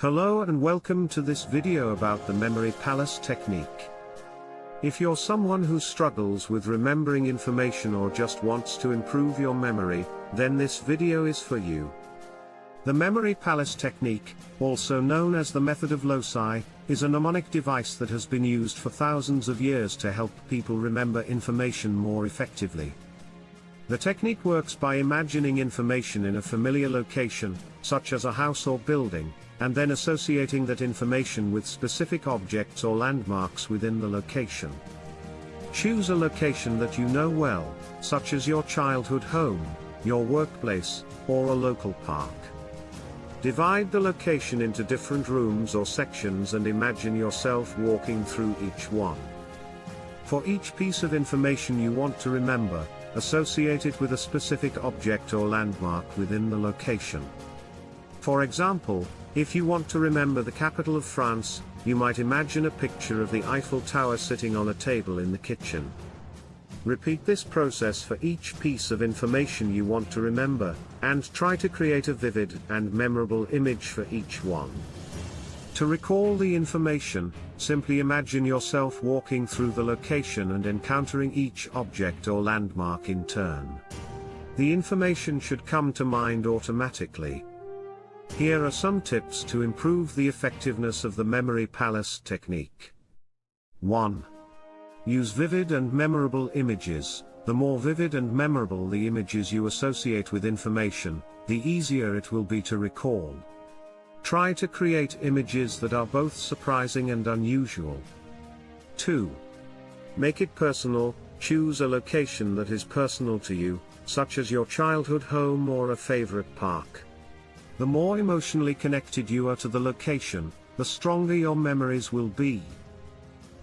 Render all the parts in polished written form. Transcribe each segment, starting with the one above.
Hello and welcome to this video about the memory palace technique. If you're someone who struggles with remembering information or just wants to improve your memory, then this video is for you. The memory palace technique, also known as the method of loci, is a mnemonic device that has been used for thousands of years to help people remember information more effectively. The technique works by imagining information in a familiar location, such as a house or building, and then associating that information with specific objects or landmarks within the location. Choose a location that you know well, such as your childhood home, your workplace, or a local park. Divide the location into different rooms or sections and imagine yourself walking through each one. For each piece of information you want to remember, associate it with a specific object or landmark within the location. For example, if you want to remember the capital of France, you might imagine a picture of the Eiffel Tower sitting on a table in the kitchen. Repeat this process for each piece of information you want to remember, and try to create a vivid and memorable image for each one. To recall the information, simply imagine yourself walking through the location and encountering each object or landmark in turn. The information should come to mind automatically. Here are some tips to improve the effectiveness of the memory palace technique. 1. Use vivid and memorable images. The more vivid and memorable the images you associate with information, the easier it will be to recall. Try to create images that are both surprising and unusual. 2. Make it personal. Choose a location that is personal to you, such as your childhood home or a favorite park. The more emotionally connected you are to the location, the stronger your memories will be.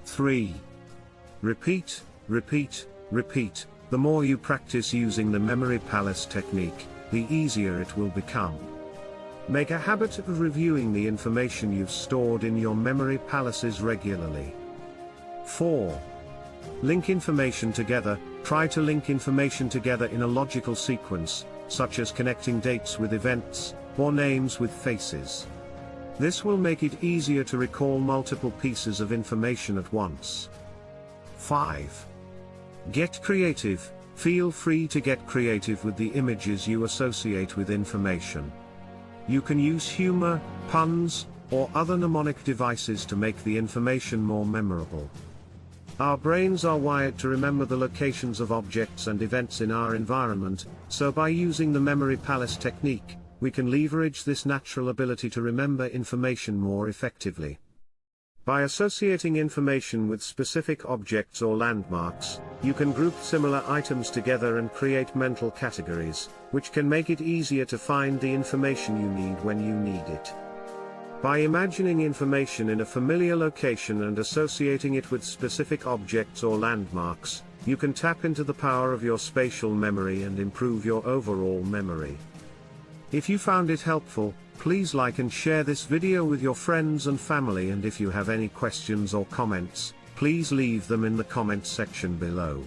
3. Repeat, repeat, repeat. The more you practice using the memory palace technique, the easier it will become. Make a habit of reviewing the information you've stored in your memory palaces regularly. 4. Link information together. Try to link information together in a logical sequence, such as connecting dates with events, or names with faces. This will make it easier to recall multiple pieces of information at once. 5. Get creative. Feel free to get creative with the images you associate with information. You can use humor, puns, or other mnemonic devices to make the information more memorable. Our brains are wired to remember the locations of objects and events in our environment, so by using the memory palace technique, we can leverage this natural ability to remember information more effectively. By associating information with specific objects or landmarks, you can group similar items together and create mental categories, which can make it easier to find the information you need when you need it. By imagining information in a familiar location and associating it with specific objects or landmarks, you can tap into the power of your spatial memory and improve your overall memory. If you found it helpful, please like and share this video with your friends and family, and if you have any questions or comments, please leave them in the comment section below.